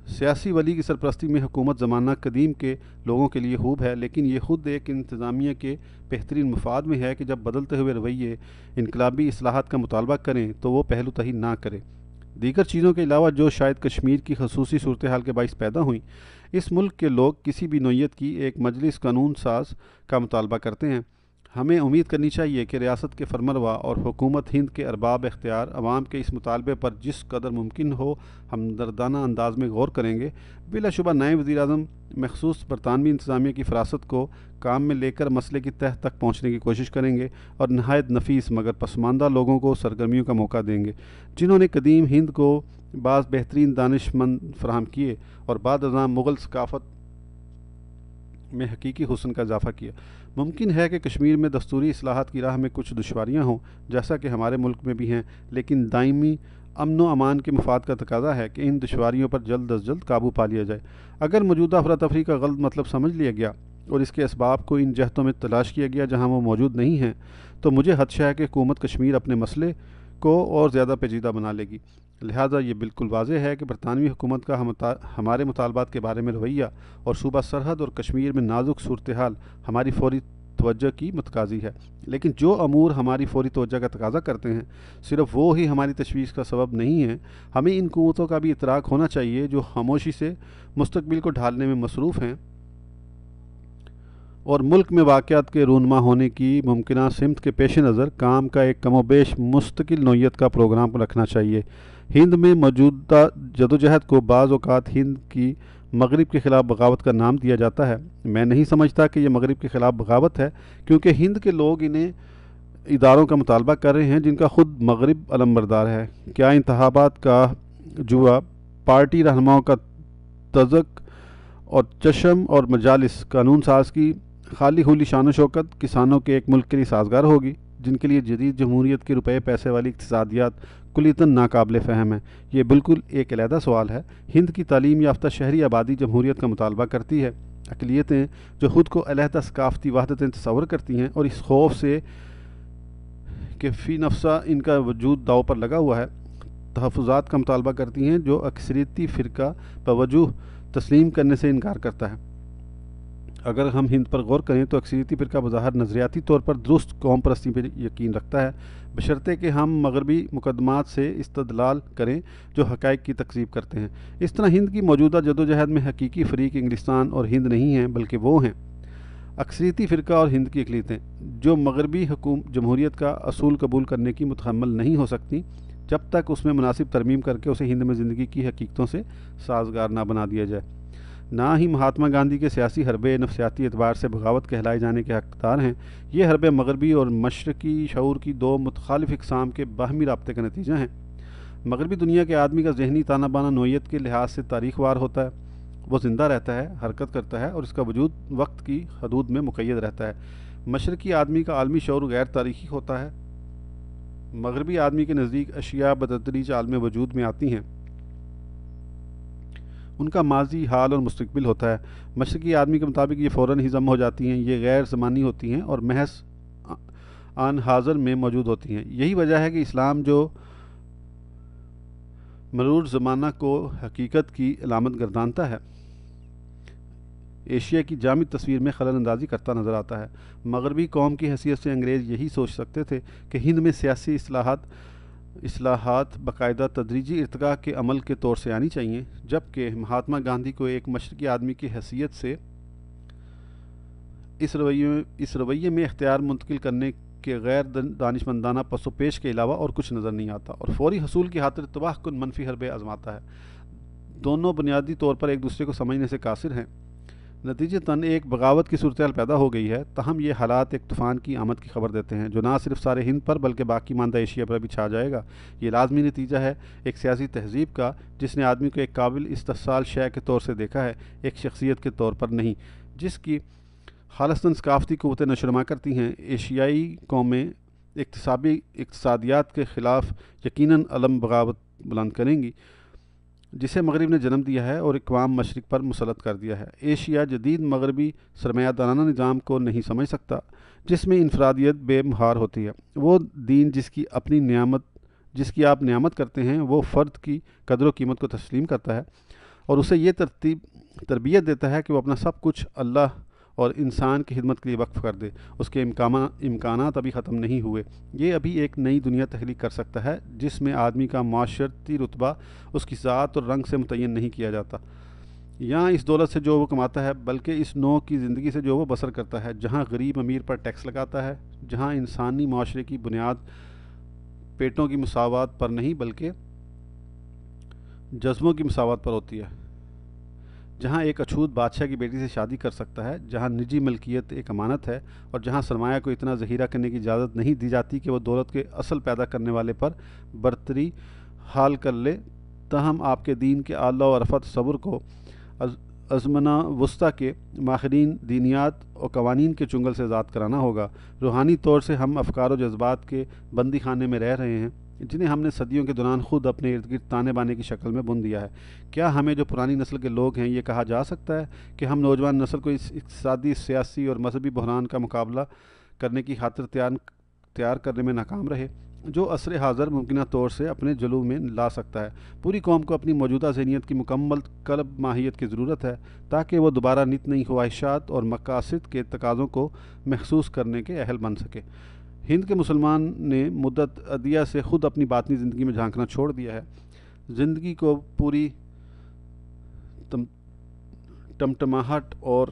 A: سیاسی ولی کی سرپرستی میں حکومت زمانہ قدیم کے لوگوں کے لیے خوب ہے، لیکن یہ خود ایک انتظامیہ کے بہترین مفاد میں ہے کہ جب بدلتے ہوئے رویے انقلابی اصلاحات کا مطالبہ کریں تو وہ پہلو تہی نہ کرے۔ دیگر چیزوں کے علاوہ جو شاید کشمیر کی خصوصی صورتحال کے باعث پیدا ہوئیں، اس ملک کے لوگ کسی بھی نوعیت کی ایک مجلس قانون ساز کا مطالبہ کرتے ہیں۔ ہمیں امید کرنی چاہیے کہ ریاست کے فرمانروا اور حکومت ہند کے ارباب اختیار عوام کے اس مطالبے پر جس قدر ممکن ہو ہمدردانہ انداز میں غور کریں گے۔ بلا شبہ نئے وزیر اعظم مخصوص برطانوی انتظامیہ کی فراست کو کام میں لے کر مسئلے کی تہ تک پہنچنے کی کوشش کریں گے اور نہایت نفیس مگر پسماندہ لوگوں کو سرگرمیوں کا موقع دیں گے، جنہوں نے قدیم ہند کو بعض بہترین دانش مند فراہم کیے اور بعد ازاں مغل ثقافت میں حقیقی حسن کا اضافہ کیا۔ ممکن ہے کہ کشمیر میں دستوری اصلاحات کی راہ میں کچھ دشواریاں ہوں، جیسا کہ ہمارے ملک میں بھی ہیں، لیکن دائمی امن و امان کے مفاد کا تقاضا ہے کہ ان دشواریوں پر جلد از جلد قابو پا لیا جائے۔ اگر موجودہ افراتفری کا غلط مطلب سمجھ لیا گیا اور اس کے اسباب کو ان جہتوں میں تلاش کیا گیا جہاں وہ موجود نہیں ہیں، تو مجھے خدشہ ہے کہ حکومت کشمیر اپنے مسئلے کو اور زیادہ پیچیدہ بنا لے گی۔ لہٰذا یہ بالکل واضح ہے کہ برطانوی حکومت کا ہمارے مطالبات کے بارے میں رویہ اور صوبہ سرحد اور کشمیر میں نازک صورتحال ہماری فوری توجہ کی متقاضی ہے، لیکن جو امور ہماری فوری توجہ کا تقاضا کرتے ہیں صرف وہ ہی ہماری تشویش کا سبب نہیں ہیں۔ ہمیں ان قوتوں کا بھی ادراک ہونا چاہیے جو خاموشی سے مستقبل کو ڈھالنے میں مصروف ہیں، اور ملک میں واقعات کے رونما ہونے کی ممکنہ سمت کے پیش نظر کام کا ایک کم و بیش مستقل نوعیت کا پروگرام رکھنا چاہیے۔ ہند میں موجودہ جدوجہد کو بعض اوقات ہند کی مغرب کے خلاف بغاوت کا نام دیا جاتا ہے۔ میں نہیں سمجھتا کہ یہ مغرب کے خلاف بغاوت ہے، کیونکہ ہند کے لوگ انہیں اداروں کا مطالبہ کر رہے ہیں جن کا خود مغرب علمبردار ہے۔ کیا انتخابات کا جوا، پارٹی رہنماؤں کا تزک اور چشم اور مجالس قانون ساز کی خالی خولی شان و شوکت کسانوں کے ایک ملک کے لیے سازگار ہوگی جن کے لیے جدید جمہوریت کے روپے پیسے والی اقتصادیات کلیتاً ناقابل فہم ہے؟ یہ بالکل ایک علیحدہ سوال ہے۔ ہند کی تعلیم یافتہ شہری آبادی جمہوریت کا مطالبہ کرتی ہے۔ اقلیتیں جو خود کو علیحدہ ثقافتی وحدتیں تصور کرتی ہیں اور اس خوف سے کہ فی نفسہ ان کا وجود داؤ پر لگا ہوا ہے، تحفظات کا مطالبہ کرتی ہیں جو اکثریتی فرقہ بوجوہ تسلیم کرنے سے انکار کرتا ہے۔ اگر ہم ہند پر غور کریں تو اکثریتی فرقہ بظاہر نظریاتی طور پر درست قوم پرستی پر یقین رکھتا ہے، بشرطے کہ ہم مغربی مقدمات سے استدلال کریں جو حقائق کی تکذیب کرتے ہیں۔ اس طرح ہند کی موجودہ جدوجہد میں حقیقی فریق انگلستان اور ہند نہیں ہیں بلکہ وہ ہیں اکثریتی فرقہ اور ہند کی اقلیتیں، جو مغربی جمہوریت کا اصول قبول کرنے کی متحمل نہیں ہو سکتی جب تک اس میں مناسب ترمیم کر کے اسے ہند میں زندگی کی حقیقتوں سے سازگار نہ بنا دیا جائے۔ نہ ہی مہاتما گاندھی کے سیاسی حربے نفسیاتی اعتبار سے بغاوت کہلائے جانے کے حقدار ہیں۔ یہ حربے مغربی اور مشرقی شعور کی دو متخالف اقسام کے باہمی رابطے کا نتیجہ ہیں۔ مغربی دنیا کے آدمی کا ذہنی تانہ بانہ نوعیت کے لحاظ سے تاریخ وار ہوتا ہے، وہ زندہ رہتا ہے، حرکت کرتا ہے اور اس کا وجود وقت کی حدود میں مقید رہتا ہے۔ مشرقی آدمی کا عالمی شعور غیر تاریخی ہوتا ہے۔ مغربی آدمی کے نزدیک اشیاء بتدریج عالم وجود میں آتی ہیں، ان کا ماضی، حال اور مستقبل ہوتا ہے۔ مشرقی آدمی کے مطابق یہ فوراً ہی ضم ہو جاتی ہیں، یہ غیر زمانی ہوتی ہیں اور محض آن حاضر میں موجود ہوتی ہیں۔ یہی وجہ ہے کہ اسلام جو مرور زمانہ کو حقیقت کی علامت گردانتا ہے، ایشیا کی جامع تصویر میں خلل اندازی کرتا نظر آتا ہے۔ مغربی قوم کی حیثیت سے انگریز یہی سوچ سکتے تھے کہ ہند میں سیاسی اصلاحات باقاعدہ تدریجی ارتقاء کے عمل کے طور سے آنی چاہیے، جبکہ مہاتما گاندھی کو ایک مشرقی آدمی کی حیثیت سے اس رویے میں اختیار منتقل کرنے کے غیر دانشمندانہ پس و پیش کے علاوہ اور کچھ نظر نہیں آتا، اور فوری حصول کی خاطر تباہ کن منفی حربے آزماتا ہے۔ دونوں بنیادی طور پر ایک دوسرے کو سمجھنے سے قاصر ہیں۔ نتیجتاً ایک بغاوت کی صورتحال پیدا ہو گئی ہے، تاہم یہ حالات ایک طوفان کی آمد کی خبر دیتے ہیں جو نہ صرف سارے ہند پر بلکہ باقی ماندہ ایشیا پر بھی چھا جائے گا۔ یہ لازمی نتیجہ ہے ایک سیاسی تہذیب کا جس نے آدمی کو ایک قابل استحصال شے کے طور سے دیکھا ہے، ایک شخصیت کے طور پر نہیں، جس کی خالصتاً ثقافتی قوتیں نشوونما کرتی ہیں۔ ایشیائی قومیں اقتصادیات کے خلاف یقیناً علم بغاوت بلند کریں گی جسے مغرب نے جنم دیا ہے اور اقوام مشرق پر مسلط کر دیا ہے۔ ایشیا جدید مغربی سرمایہ دارانہ نظام کو نہیں سمجھ سکتا جس میں انفرادیت بے مہار ہوتی ہے۔ وہ دین جس کی آپ نعمت کرتے ہیں وہ فرد کی قدر و قیمت کو تسلیم کرتا ہے اور اسے یہ تربیت دیتا ہے کہ وہ اپنا سب کچھ اللہ اور انسان کی خدمت کے لیے وقف کر دے۔ اس کے امکانات ابھی ختم نہیں ہوئے۔ یہ ابھی ایک نئی دنیا تخلیق کر سکتا ہے جس میں آدمی کا معاشرتی رتبہ اس کی ذات اور رنگ سے متعین نہیں کیا جاتا، یہاں اس دولت سے جو وہ کماتا ہے، بلکہ اس نوع کی زندگی سے جو وہ بسر کرتا ہے، جہاں غریب امیر پر ٹیکس لگاتا ہے، جہاں انسانی معاشرے کی بنیاد پیٹوں کی مساوات پر نہیں بلکہ جذبوں کی مساوات پر ہوتی ہے، جہاں ایک اچھوت بادشاہ کی بیٹی سے شادی کر سکتا ہے، جہاں نجی ملکیت ایک امانت ہے، اور جہاں سرمایہ کو اتنا ذخیرہ کرنے کی اجازت نہیں دی جاتی کہ وہ دولت کے اصل پیدا کرنے والے پر برتری حال کر لے۔ تاہم آپ کے دین کے اعلیٰ و ارفع تصور کو ازمنہ وسطیٰ کے ماہرین دینیات اور قوانین کے چنگل سے آزاد کرانا ہوگا۔ روحانی طور سے ہم افکار و جذبات کے بندی خانے میں رہ رہے ہیں جنہیں ہم نے صدیوں کے دوران خود اپنے ارد گرد تانے بانے کی شکل میں بن دیا ہے۔ کیا ہمیں جو پرانی نسل کے لوگ ہیں یہ کہا جا سکتا ہے کہ ہم نوجوان نسل کو اس اقتصادی، سیاسی اور مذہبی بحران کا مقابلہ کرنے کی خاطر تیار کرنے میں ناکام رہے، جو عصر حاضر ممکنہ طور سے اپنے جلو میں لا سکتا ہے؟ پوری قوم کو اپنی موجودہ ذہنیت کی مکمل قلب ماہیت کی ضرورت ہے تاکہ وہ دوبارہ نت نئی خواہشات اور مقاصد کے تقاضوں کو محسوس کرنے کے اہل بن سکے۔ ہند کے مسلمان نے مدت عدیہ سے خود اپنی باطنی زندگی میں جھانکنا چھوڑ دیا ہے، زندگی کو پوری ٹمٹماہٹ اور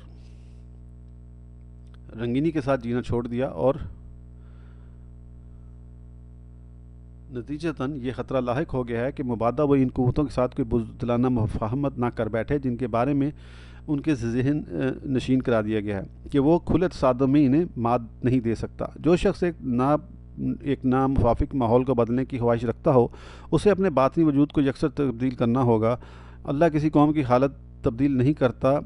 A: رنگینی کے ساتھ جینا چھوڑ دیا، اور نتیجتاً یہ خطرہ لاحق ہو گیا ہے کہ مبادہ وہ ان قوتوں کے ساتھ کوئی بزدلانہ مفاہمت نہ کر بیٹھے جن کے بارے میں ان کے ذہن نشین کرا دیا گیا ہے کہ وہ کھلے تصادم میں انہیں مات نہیں دے سکتا۔ جو شخص ایک ناموافق ماحول کو بدلنے کی خواہش رکھتا ہو اسے اپنے باطنی وجود کو یکسر تبدیل کرنا ہوگا۔ اللہ کسی قوم کی حالت تبدیل نہیں کرتا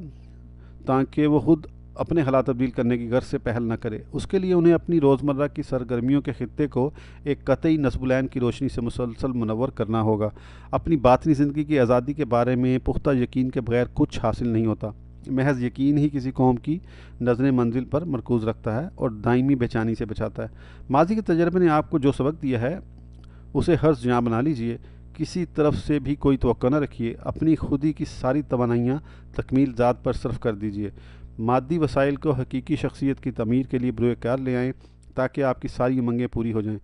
A: تاکہ وہ خود اپنے حالات تبدیل کرنے کی غرض سے پہل نہ کرے۔ اس کے لیے انہیں اپنی روزمرہ کی سرگرمیوں کے خطے کو ایک قطعی نصب العین کی روشنی سے مسلسل منور کرنا ہوگا۔ اپنی باطنی زندگی کی آزادی کے بارے میں پختہ یقین کے بغیر کچھ حاصل نہیں ہوتا۔ محض یقین ہی کسی قوم کی نظر منزل پر مرکوز رکھتا ہے اور دائمی بے چینی سے بچاتا ہے۔ ماضی کے تجربے نے آپ کو جو سبق دیا ہے اسے حرص جاں بنا لیجئے، کسی طرف سے بھی کوئی توقع نہ رکھیے، اپنی خودی کی ساری توانائیاں تکمیل ذات پر صرف کر دیجئے، مادی وسائل کو حقیقی شخصیت کی تعمیر کے لیے بروئے کار لے آئیں تاکہ آپ کی ساری امنگیں پوری ہو جائیں۔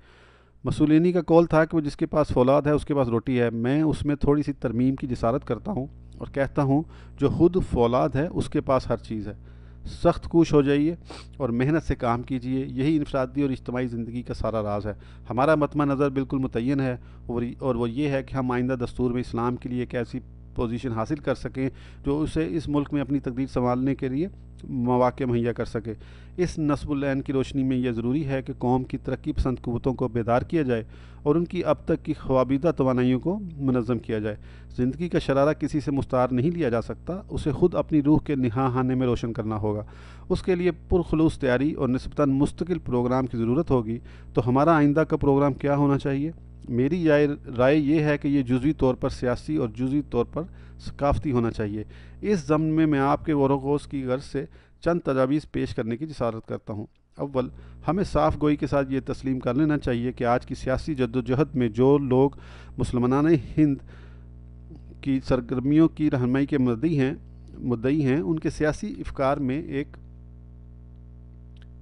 A: مسولینی کا قول تھا کہ وہ جس کے پاس فولاد ہے اس کے پاس روٹی ہے۔ میں اس میں تھوڑی سی ترمیم کی جسارت کرتا ہوں اور کہتا ہوں جو خود فولاد ہے اس کے پاس ہر چیز ہے۔ سخت کوش ہو جائیے اور محنت سے کام کیجیے، یہی انفرادی اور اجتماعی زندگی کا سارا راز ہے۔ ہمارا مطمع نظر بالکل متعین ہے اور وہ یہ ہے کہ ہم آئندہ دستور میں اسلام کے لیے ایک ایسی پوزیشن حاصل کر سکیں جو اسے اس ملک میں اپنی تقدیر سنبھالنے کے لیے مواقع مہیا کر سکے۔ اس نصب العین کی روشنی میں یہ ضروری ہے کہ قوم کی ترقی پسند قوتوں کو بیدار کیا جائے اور ان کی اب تک کی خوابیدہ توانائیوں کو منظم کیا جائے۔ زندگی کا شرارہ کسی سے مستعار نہیں لیا جا سکتا، اسے خود اپنی روح کے نہاں خانے میں روشن کرنا ہوگا۔ اس کے لیے پرخلوص تیاری اور نسبتاً مستقل پروگرام کی ضرورت ہوگی۔ تو ہمارا آئندہ کا پروگرام کیا ہونا چاہیے؟ میری رائے یہ ہے کہ یہ جزوی طور پر سیاسی اور جزوی طور پر ثقافتی ہونا چاہیے۔ اس ضمن میں میں آپ کے غور و خوض کی غرض سے چند تجاویز پیش کرنے کی جسارت کرتا ہوں۔ اول، ہمیں صاف گوئی کے ساتھ یہ تسلیم کر لینا چاہیے کہ آج کی سیاسی جدوجہد میں جو لوگ مسلمانان ہند کی سرگرمیوں کی رہنمائی کے مدعی ہیں مدعی ہیں ان کے سیاسی افکار میں ایک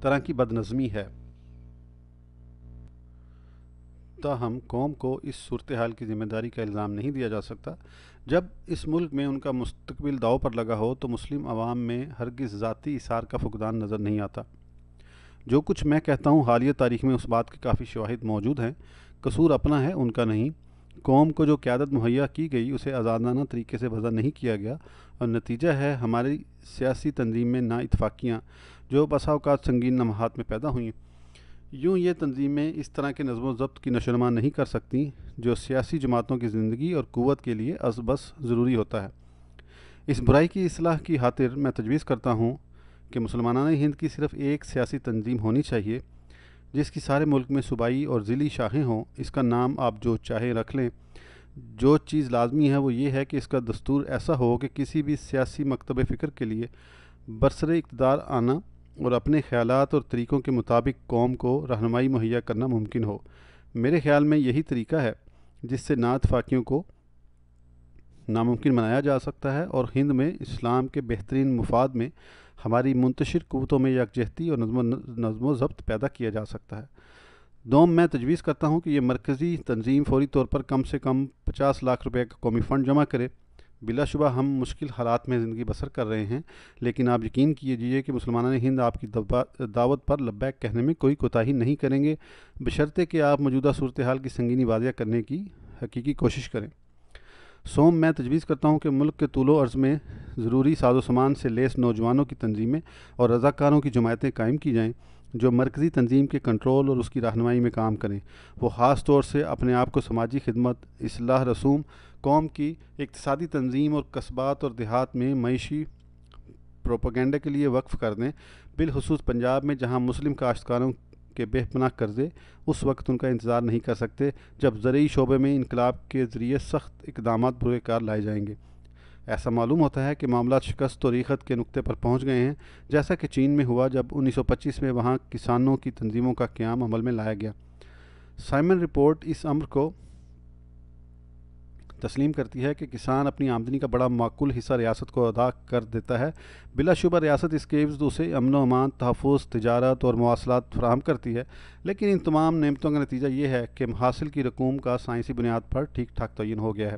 A: طرح کی بدنظمی ہے۔ تاہم قوم کو اس صورتحال کی ذمہ داری کا الزام نہیں دیا جا سکتا۔ جب اس ملک میں ان کا مستقبل داؤ پر لگا ہو تو مسلم عوام میں ہرگز ذاتی ایثار کا فقدان نظر نہیں آتا۔ جو کچھ میں کہتا ہوں حالیہ تاریخ میں اس بات کے کافی شواہد موجود ہیں۔ قصور اپنا ہے، ان کا نہیں۔ قوم کو جو قیادت مہیا کی گئی اسے آزادانہ طریقے سے وضع نہیں کیا گیا، اور نتیجہ ہے ہماری سیاسی تنظیم میں نا اتفاقیاں جو بسا اوقات سنگین لمحات میں پیدا ہوئیں۔ یوں یہ تنظیمیں اس طرح کے نظم و ضبط کی نشو و نما نہیں کر سکتیں جو سیاسی جماعتوں کی زندگی اور قوت کے لیے از بس ضروری ہوتا ہے۔ اس برائی کی اصلاح کی خاطر میں تجویز کرتا ہوں کہ مسلمانان ہند کی صرف ایک سیاسی تنظیم ہونی چاہیے جس کی سارے ملک میں صوبائی اور ضلعی شاخیں ہوں۔ اس کا نام آپ جو چاہیں رکھ لیں۔ جو چیز لازمی ہے وہ یہ ہے کہ اس کا دستور ایسا ہو کہ کسی بھی سیاسی مکتب فکر کے لیے برسر اقتدار آنا اور اپنے خیالات اور طریقوں کے مطابق قوم کو رہنمائی مہیا کرنا ممکن ہو۔ میرے خیال میں یہی طریقہ ہے جس سے نا اتفاقیوں کو ناممکن بنایا جا سکتا ہے اور ہند میں اسلام کے بہترین مفاد میں ہماری منتشر قوتوں میں یکجہتی اور نظم و ضبط پیدا کیا جا سکتا ہے۔ دوم، میں تجویز کرتا ہوں کہ یہ مرکزی تنظیم فوری طور پر کم سے کم 50 لاکھ روپے کا قومی فنڈ جمع کرے۔ بلا شبہ ہم مشکل حالات میں زندگی بسر کر رہے ہیں، لیکن آپ یقین کیجیے کہ مسلمانان ہند آپ کی دعوت پر لبیک کہنے میں کوئی کوتاہی نہیں کریں گے، بشرطے کہ آپ موجودہ صورتحال کی سنگینی واضح کرنے کی حقیقی کوشش کریں۔ سوم، میں تجویز کرتا ہوں کہ ملک کے طول و عرض میں ضروری ساز و سامان سے لیس نوجوانوں کی تنظیمیں اور رضاکاروں کی جماعتیں قائم کی جائیں جو مرکزی تنظیم کے کنٹرول اور اس کی رہنمائی میں کام کریں۔ وہ خاص طور سے اپنے آپ کو سماجی خدمت، اصلاح رسوم، قوم کی اقتصادی تنظیم اور قصبات اور دیہات میں معاشی پروپیگنڈا کے لیے وقف کر دیں، بالخصوص پنجاب میں جہاں مسلم کاشتکاروں کے بے پناہ قرضے اس وقت ان کا انتظار نہیں کر سکتے جب زرعی شعبے میں انقلاب کے ذریعے سخت اقدامات بروئے کار لائے جائیں گے۔ ایسا معلوم ہوتا ہے کہ معاملات شکست و ریخت کے نقطے پر پہنچ گئے ہیں، جیسا کہ چین میں ہوا جب 1925 میں وہاں کسانوں کی تنظیموں کا قیام عمل میں لایا گیا۔ سائمن رپورٹ اس امر کو تسلیم کرتی ہے کہ کسان اپنی آمدنی کا بڑا معقول حصہ ریاست کو ادا کر دیتا ہے۔ بلا شبہ ریاست اس کے عوض اسے امن و امان، تحفظ، تجارت اور مواصلات فراہم کرتی ہے، لیکن ان تمام نعمتوں کا نتیجہ یہ ہے کہ حاصل کی رقوم کا سائنسی بنیاد پر ٹھیک ٹھاک تعین ہو گیا ہے۔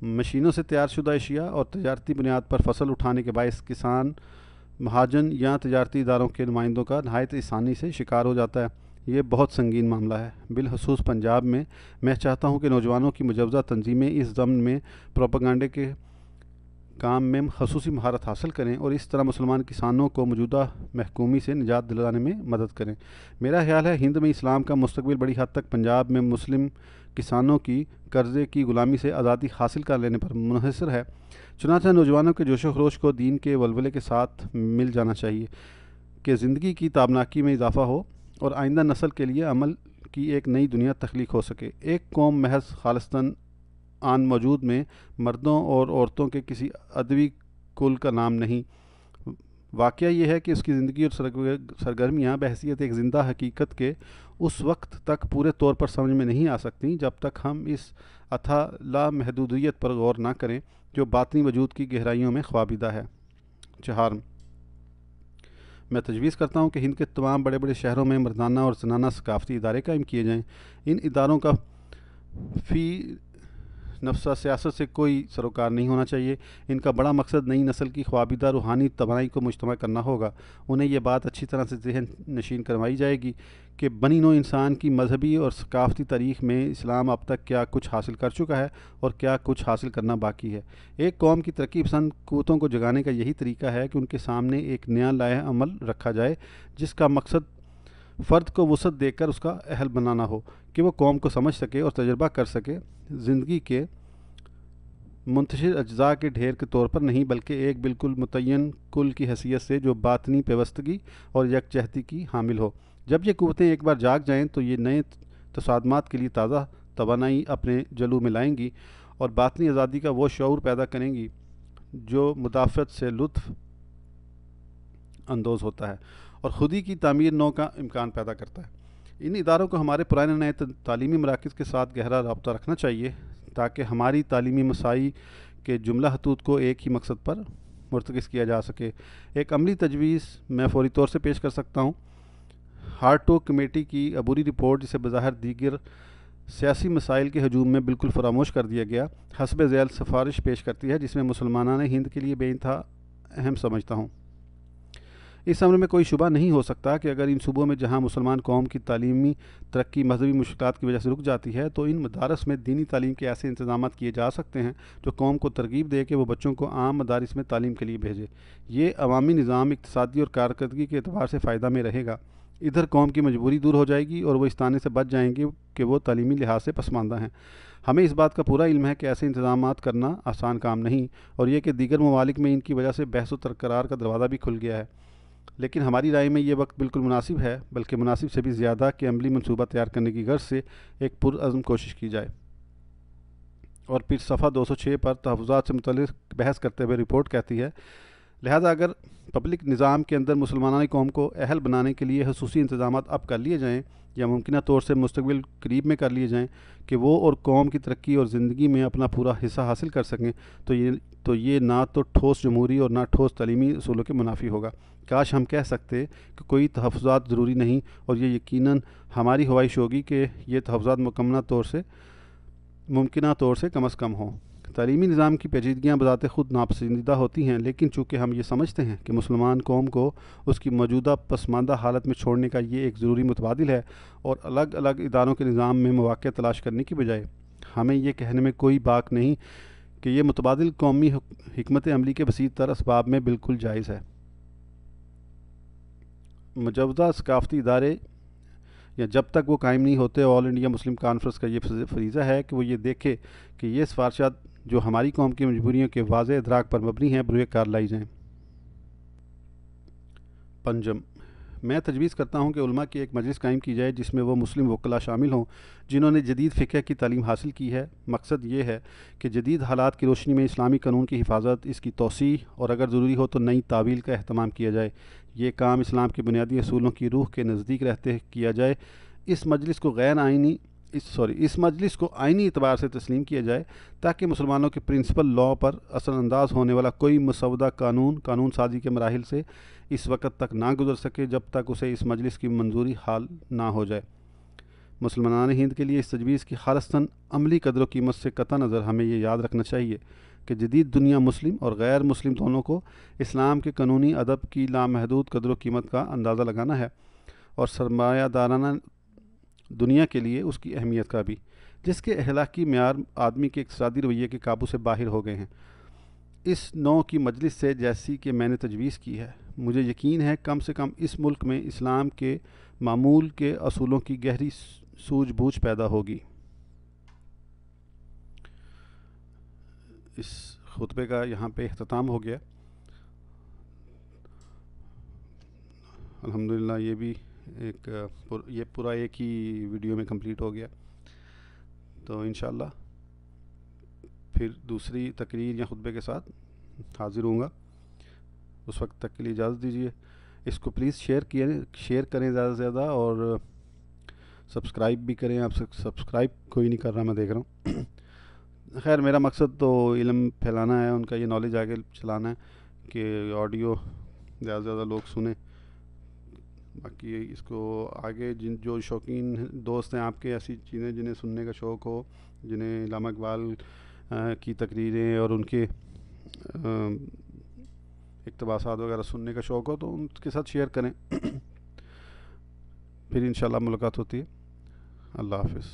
A: مشینوں سے تیار شدہ اشیاء اور تجارتی بنیاد پر فصل اٹھانے کے باعث کسان مہاجن یا تجارتی اداروں کے نمائندوں کا نہایت آسانی سے شکار ہو جاتا ہے۔ یہ بہت سنگین معاملہ ہے، بالخصوص پنجاب میں۔ میں چاہتا ہوں کہ نوجوانوں کی مجوزہ تنظیمیں اس ضمن میں پروپیگنڈے کے کام میں خصوصی مہارت حاصل کریں اور اس طرح مسلمان کسانوں کو موجودہ محکومی سے نجات دلانے میں مدد کریں۔ میرا خیال ہے ہند میں اسلام کا مستقبل بڑی حد تک پنجاب میں مسلم کسانوں کی قرضے کی غلامی سے آزادی حاصل کر لینے پر منحصر ہے۔ چنانچہ نوجوانوں کے جوش و خروش کو دین کے ولولے کے ساتھ مل جانا چاہیے کہ زندگی کی تابناکی میں اضافہ ہو اور آئندہ نسل کے لیے عمل کی ایک نئی دنیا تخلیق ہو سکے۔ ایک قوم محض خالصتاً آن موجود میں مردوں اور عورتوں کے کسی ادوی کل کا نام نہیں۔ واقعہ یہ ہے کہ اس کی زندگی اور سرگرمیاں بحیثیت ایک زندہ حقیقت کے اس وقت تک پورے طور پر سمجھ میں نہیں آ سکتیں جب تک ہم اس اتھا لامحدودیت پر غور نہ کریں جو باطنی وجود کی گہرائیوں میں خوابیدہ ہے۔ چہارم، میں تجویز کرتا ہوں کہ ہند کے تمام بڑے بڑے شہروں میں مردانہ اور زنانہ ثقافتی ادارے قائم کیے جائیں۔ ان اداروں کا فی نفسہ سیاست سے کوئی سروکار نہیں ہونا چاہیے۔ ان کا بڑا مقصد نئی نسل کی خوابیدہ روحانی توانائی کو مجتمع کرنا ہوگا۔ انہیں یہ بات اچھی طرح سے ذہن نشین کروائی جائے گی کہ بنی نوع انسان کی مذہبی اور ثقافتی تاریخ میں اسلام اب تک کیا کچھ حاصل کر چکا ہے اور کیا کچھ حاصل کرنا باقی ہے۔ ایک قوم کی ترقی پسند قوتوں کو جگانے کا یہی طریقہ ہے کہ ان کے سامنے ایک نیا لائحہ عمل رکھا جائے جس کا مقصد فرد کو وسعت دے کر اس کا اہل بنانا ہو کہ وہ قوم کو سمجھ سکے اور تجربہ کر سکے، زندگی کے منتشر اجزاء کے ڈھیر کے طور پر نہیں بلکہ ایک بالکل متعین کل کی حیثیت سے جو باطنی پیوستگی اور یکجہتی کی حامل ہو۔ جب یہ قوتیں ایک بار جاگ جائیں تو یہ نئے تصادمات کے لیے تازہ توانائی اپنے جلو میں لائیں گی اور باطنی آزادی کا وہ شعور پیدا کریں گی جو مدافعت سے لطف اندوز ہوتا ہے اور خودی کی تعمیر نو کا امکان پیدا کرتا ہے۔ ان اداروں کو ہمارے پرانے نئے تعلیمی مراکز کے ساتھ گہرا رابطہ رکھنا چاہیے تاکہ ہماری تعلیمی مساعی کے جملہ خطوط کو ایک ہی مقصد پر مرتکز کیا جا سکے۔ ایک عملی تجویز میں فوری طور سے پیش کر سکتا ہوں۔ ہارٹوگ کمیٹی کی عبوری رپورٹ، جسے بظاہر دیگر سیاسی مسائل کے ہجوم میں بالکل فراموش کر دیا گیا، حسب ذیل سفارش پیش کرتی ہے جس میں مسلمانان ہند کے لیے بے انتہا اہم سمجھتا ہوں۔ اس امر میں کوئی شبہ نہیں ہو سکتا کہ اگر ان صوبوں میں جہاں مسلمان قوم کی تعلیمی ترقی مذہبی مشکلات کی وجہ سے رک جاتی ہے، تو ان مدارس میں دینی تعلیم کے ایسے انتظامات کیے جا سکتے ہیں جو قوم کو ترغیب دے کہ وہ بچوں کو عام مدارس میں تعلیم کے لیے بھیجے۔ یہ عوامی نظام اقتصادی اور کارکردگی کے اعتبار سے فائدہ میں رہے گا۔ ادھر قوم کی مجبوری دور ہو جائے گی اور وہ اس طعنے سے بچ جائیں گے کہ وہ تعلیمی لحاظ سے پسماندہ ہیں۔ ہمیں اس بات کا پورا علم ہے کہ ایسے انتظامات کرنا آسان کام نہیں، اور یہ کہ دیگر ممالک میں ان کی وجہ سے بحث و تکرار کا دروازہ بھی کھل گیا ہے، لیکن ہماری رائے میں یہ وقت بالکل مناسب ہے، بلکہ مناسب سے بھی زیادہ، کہ عملی منصوبہ تیار کرنے کی غرض سے ایک پرعزم کوشش کی جائے۔ اور پھر صفحہ 206 پر تحفظات سے متعلق بحث کرتے ہوئے رپورٹ کہتی ہے، لہذا اگر پبلک نظام کے اندر مسلمانان قوم کو اہل بنانے کے لیے خصوصی انتظامات اب کر لیے جائیں یا ممکنہ طور سے مستقبل قریب میں کر لیے جائیں کہ وہ اور قوم کی ترقی اور زندگی میں اپنا پورا حصہ حاصل کر سکیں، تو یہ نہ تو ٹھوس جمہوری اور نہ ٹھوس تعلیمی اصولوں کے منافی ہوگا۔ کاش ہم کہہ سکتے کہ کوئی تحفظات ضروری نہیں، اور یہ یقیناً ہماری خواہش ہوگی کہ یہ تحفظات ممکنہ طور سے کم از کم ہوں۔ تعلیمی نظام کی پیچیدگیاں بذات خود ناپسندیدہ ہوتی ہیں، لیکن چونکہ ہم یہ سمجھتے ہیں کہ مسلمان قوم کو اس کی موجودہ پسماندہ حالت میں چھوڑنے کا یہ ایک ضروری متبادل ہے، اور الگ الگ اداروں کے نظام میں مواقع تلاش کرنے کی بجائے ہمیں یہ کہنے میں کوئی باک نہیں کہ یہ متبادل قومی حکمت عملی کے وسیع تر اسباب میں بالکل جائز ہے۔ مجوزہ ثقافتی ادارے یا جب تک وہ قائم نہیں ہوتے، آل انڈیا مسلم کانفرنس کا یہ فریضہ ہے کہ وہ یہ دیکھے کہ یہ سفارشات جو ہماری قوم کی مجبوریوں کے واضح ادراک پر مبنی ہیں بروئے کار لائی جائیں۔ پنجم، میں تجویز کرتا ہوں کہ علماء کی ایک مجلس قائم کی جائے جس میں وہ مسلم وکلاء شامل ہوں جنہوں نے جدید فقہ کی تعلیم حاصل کی ہے۔ مقصد یہ ہے کہ جدید حالات کی روشنی میں اسلامی قانون کی حفاظت، اس کی توسیع اور اگر ضروری ہو تو نئی تعویل کا اہتمام کیا جائے۔ یہ کام اسلام کے بنیادی اصولوں کی روح کے نزدیک رہتے کیا جائے۔ اس مجلس کو آئینی اعتبار سے تسلیم کیا جائے تاکہ مسلمانوں کے پرنسپل لاء پر اثر انداز ہونے والا کوئی مسودہ قانون سازی کے مراحل سے اس وقت تک نہ گزر سکے جب تک اسے اس مجلس کی منظوری حال نہ ہو جائے۔ مسلمانان ہند کے لیے اس تجویز کی خالصتاً عملی قدر و قیمت سے قطع نظر ہمیں یہ یاد رکھنا چاہیے کہ جدید دنیا مسلم اور غیر مسلم دونوں کو اسلام کے قانونی ادب کی لامحدود قدر و قیمت کا اندازہ لگانا ہے، اور سرمایہ دارانہ دنیا کے لیے اس کی اہمیت کا بھی، جس کے اخلاقی معیار آدمی کے اقتصادی رویے کے قابو سے باہر ہو گئے ہیں۔ اس نوع کی مجلس سے، جیسی کہ میں نے تجویز کی ہے، مجھے یقین ہے کم سے کم اس ملک میں اسلام کے معمول کے اصولوں کی گہری سوجھ بوجھ پیدا ہوگی۔ اس خطبے کا یہاں پہ اختتام ہو گیا۔ الحمدللہ یہ بھی یہ پورا ایک ہی ویڈیو میں کمپلیٹ ہو گیا۔ تو انشاءاللہ پھر دوسری تقریر یا خطبے کے ساتھ حاضر ہوں گا۔ اس وقت تک کے لیے اجازت دیجیے۔ اس کو پلیز شیئر کریں زیادہ سے زیادہ، اور سبسکرائب بھی کریں۔ آپ سبسکرائب کوئی نہیں کر رہا، میں دیکھ رہا ہوں۔ خیر، میرا مقصد تو علم پھیلانا ہے، ان کا یہ نالج آگے چلانا ہے کہ آڈیو زیادہ سے زیادہ لوگ سنیں۔ باقی اس کو آگے جو شوقین دوست ہیں آپ کے، ایسی چیزیں جنہیں سننے کا شوق ہو، جنہیں علامہ اقبال کی تقریریں اور ان کے اقتباسات وغیرہ سننے کا شوق ہو، تو ان کے ساتھ شیئر کریں۔ پھر انشاءاللہ ملاقات ہوتی ہے۔ اللہ حافظ۔